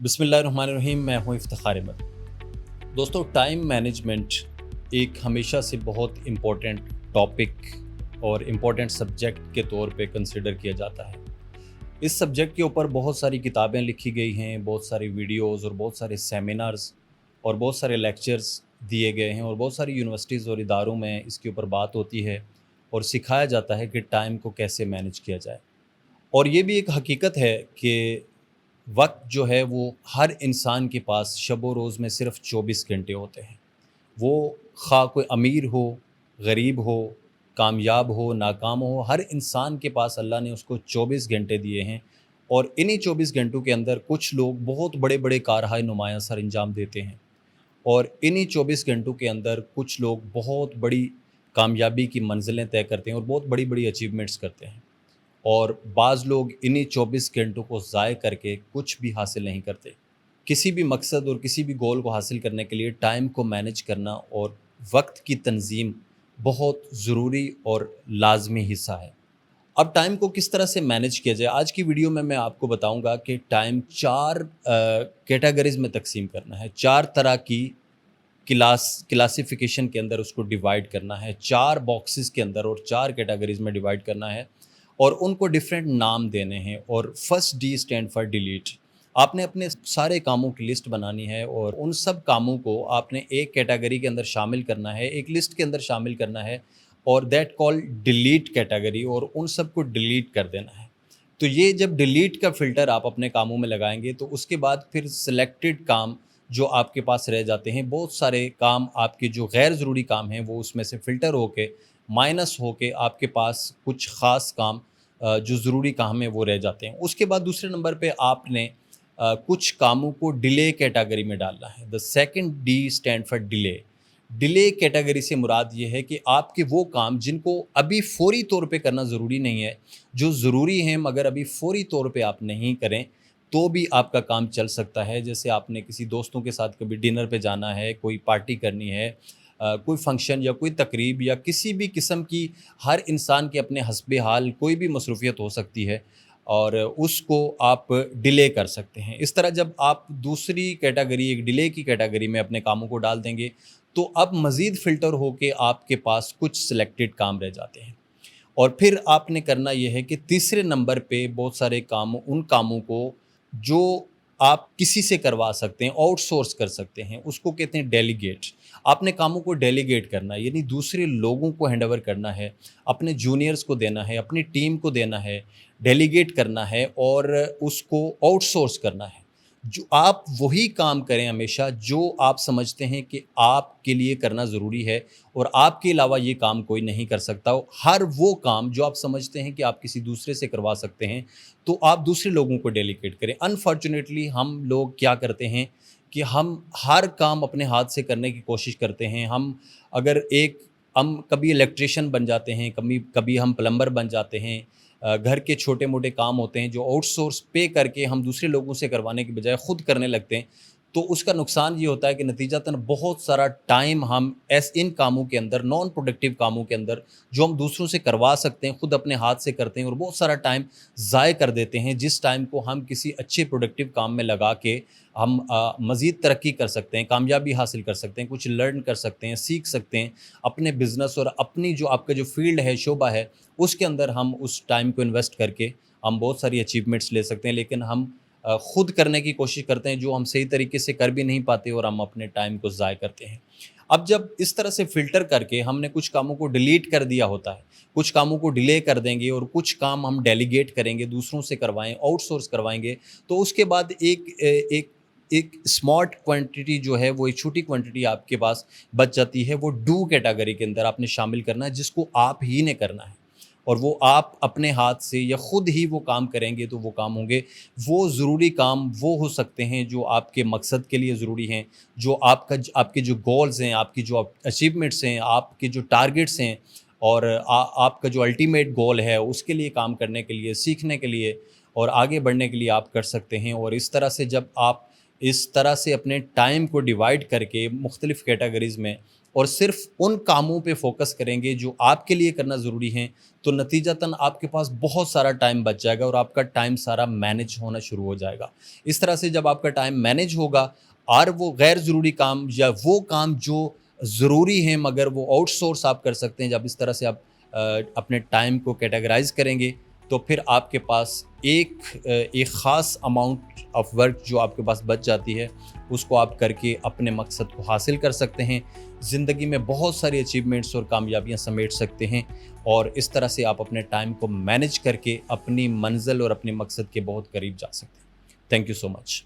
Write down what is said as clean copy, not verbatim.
बिस्मिल्लाहिर्रहमानिर्रहीम। मैं हूँ इफ्तिखार अहमद। दोस्तों, टाइम मैनेजमेंट एक हमेशा से बहुत इम्पोर्टेंट टॉपिक और इम्पोर्टेंट सब्जेक्ट के तौर पे कंसिडर किया जाता है। इस सब्जेक्ट के ऊपर बहुत सारी किताबें लिखी गई हैं, बहुत सारी वीडियोज़ और बहुत सारे सेमिनार्स और बहुत सारे लेक्चर्स दिए गए हैं और बहुत सारी यूनिवर्सिटीज़ और इदारों में इसके ऊपर बात होती है और सिखाया जाता है कि टाइम को कैसे मैनेज किया जाए। और ये भी एक हकीकत है कि वक्त जो है वो हर इंसान के पास शब रोज़ में सिर्फ़ 24 घंटे होते हैं। वो ख़्वा कोई अमीर हो, गरीब हो, कामयाब हो, नाकाम हो, हर इंसान के पास अल्लाह ने उसको 24 घंटे दिए हैं। और इन्हीं 24 घंटों के अंदर कुछ लोग बहुत बड़े-बड़े कारहाय नुमायाँ सर अंजाम देते हैं और इन्हीं 24 घंटों के अंदर कुछ लोग बहुत बड़ी कामयाबी की मंज़िलें तय करते हैं और बहुत बड़ी-बड़ी अचीवमेंट्स करते हैं। और बाज़ लोग इन्हीं 24 घंटों को ज़ाय करके कुछ भी हासिल नहीं करते। किसी भी मकसद और किसी भी गोल को हासिल करने के लिए टाइम को मैनेज करना और वक्त की तंजीम बहुत ज़रूरी और लाजमी हिस्सा है। अब टाइम को किस तरह से मैनेज किया जाए, आज की वीडियो में मैं आपको बताऊंगा कि टाइम चार कैटेगरीज में तकसीम करना है, चार तरह की क्लासिफिकेशन के अंदर उसको डिवाइड करना है, चार बॉक्सेस के अंदर और चार कैटेगरीज में डिवाइड करना है और उनको डिफरेंट नाम देने हैं। और first D stand for delete. आपने अपने सारे कामों की लिस्ट बनानी है और उन सब कामों को आपने एक कैटेगरी के अंदर शामिल करना है, एक लिस्ट के अंदर शामिल करना है और दैट कॉल डिलीट कैटेगरी, और उन सब को डिलीट कर देना है। तो ये जब डिलीट का फ़िल्टर आप अपने कामों में लगाएंगे तो उसके बाद फिर सिलेक्टेड काम जो आपके पास रह जाते हैं, बहुत सारे काम आपके जो गैर ज़रूरी काम हैं वो उसमें से फ़िल्टर होके माइनस होके आपके पास कुछ ख़ास काम जो ज़रूरी काम है वो रह जाते हैं। उसके बाद दूसरे नंबर पे आपने कुछ कामों को डिले कैटेगरी में डालना है। The second D stand for delay. Delay category से मुराद ये है कि आपके वो काम जिनको अभी फ़ौरी तौर पे करना ज़रूरी नहीं है, जो ज़रूरी हैं मगर अभी फ़ौरी तौर पे आप नहीं करें तो भी आपका काम चल सकता है। जैसे आपने किसी दोस्तों के साथ कभी डिनर पे जाना है, कोई पार्टी करनी है, कोई फ़ंक्शन या कोई तकरीब या किसी भी किस्म की, हर इंसान के अपने हस्बे हाल कोई भी मसरूफ़ियत हो सकती है और उसको आप डिले कर सकते हैं। इस तरह जब आप दूसरी कैटेगरी, एक डिले की कैटेगरी में अपने कामों को डाल देंगे तो अब मज़ीद फ़िल्टर होके आपके पास कुछ सिलेक्टेड काम रह जाते हैं। और फिर आपने करना ये है कि तीसरे नंबर पे बहुत सारे काम, उन कामों को जो आप किसी से करवा सकते हैं, आउटसोर्स कर सकते हैं, उसको कहते हैं डेलीगेट। आपने कामों को डेलीगेट करना है, यानी दूसरे लोगों को हैंडओवर करना है, अपने जूनियर्स को देना है, अपनी टीम को देना है, डेलीगेट करना है और उसको आउटसोर्स करना है। जो आप वही काम करें हमेशा जो आप समझते हैं कि आपके लिए करना ज़रूरी है और आपके अलावा ये काम कोई नहीं कर सकता हो। हर वो काम जो आप समझते हैं कि आप किसी दूसरे से करवा सकते हैं, तो आप दूसरे लोगों को डेलीगेट करें। अनफॉर्चुनेटली हम लोग क्या करते हैं कि हम हर काम अपने हाथ से करने की कोशिश करते हैं। अगर एक हम कभी इलेक्ट्रिशियन बन जाते हैं, कभी कभी हम प्लम्बर बन जाते हैं। घर के छोटे-मोटे काम होते हैं जो आउटसोर्स पे करके हम दूसरे लोगों से करवाने की बजाय खुद करने लगते हैं। तो उसका नुकसान ये होता है कि नतीजतन बहुत सारा टाइम हम इन कामों के अंदर, नॉन प्रोडक्टिव कामों के अंदर, जो हम दूसरों से करवा सकते हैं, खुद अपने हाथ से करते हैं और बहुत सारा टाइम ज़ाय कर देते हैं, जिस टाइम को हम किसी अच्छे प्रोडक्टिव काम में लगा के हम मज़ीद तरक्की कर सकते हैं, कामयाबी हासिल कर सकते हैं, कुछ लर्न कर सकते हैं, सीख सकते हैं। अपने बिज़नेस और अपनी जो आपका जो फ़ील्ड है, शोबा है, उसके अंदर हम उस टाइम को इन्वेस्ट करके हम बहुत सारी अचीवमेंट्स ले सकते हैं। लेकिन हम खुद करने की कोशिश करते हैं जो हम सही तरीके से कर भी नहीं पाते और हम अपने टाइम को ज़ाय करते हैं। अब जब इस तरह से फ़िल्टर करके हमने कुछ कामों को डिलीट कर दिया होता है, कुछ कामों को डिले कर देंगे और कुछ काम हम डेलीगेट करेंगे, दूसरों से करवाएँ, आउटसोर्स करवाएँगे, तो उसके बाद एक स्मॉल क्वांटिटी जो है, वो एक छोटी क्वांटिटी आपके पास बच जाती है। वो डू कैटेगरी के अंदर आपने शामिल करना है, जिसको आप ही ने करना है और वो आप अपने हाथ से या खुद ही वो काम करेंगे तो वो काम होंगे। वो ज़रूरी काम वो हो सकते हैं जो आपके मकसद के लिए ज़रूरी हैं, जो आपके जो गोल्स हैं, आपकी जो अचीवमेंट्स हैं, आपके जो टारगेट्स हैं और आपका जो अल्टीमेट गोल है, उसके लिए काम करने के लिए, सीखने के लिए और आगे बढ़ने के लिए आप कर सकते हैं। और इस तरह से जब आप इस तरह से अपने टाइम को डिवाइड करके मुख्तलिफ़ कैटेगरीज़ में اور صرف ان کاموں پہ فوکس کریں گے جو آپ کے لیے کرنا ضروری ہیں تو نتیجتاً آپ کے پاس بہت سارا ٹائم بچ جائے گا اور آپ کا ٹائم سارا مینج ہونا شروع ہو جائے گا. اس طرح سے جب آپ کا ٹائم مینج ہوگا اور وہ غیر ضروری کام یا وہ کام جو ضروری ہیں مگر وہ آؤٹ سورس آپ کر سکتے ہیں، جب اس طرح سے آپ اپنے ٹائم کو کیٹیگرائز کریں گے تو پھر آپ کے پاس ایک خاص اماؤنٹ آف ورک جو آپ کے پاس بچ جاتی ہے اس کو آپ کر کے اپنے مقصد کو حاصل کر سکتے ہیں. زندگی میں بہت ساری اچیومنٹس اور کامیابیاں سمیٹ سکتے ہیں اور اس طرح سے آپ اپنے ٹائم کو مینج کر کے اپنی منزل اور اپنے مقصد کے بہت قریب جا سکتے ہیں. Thank you so much.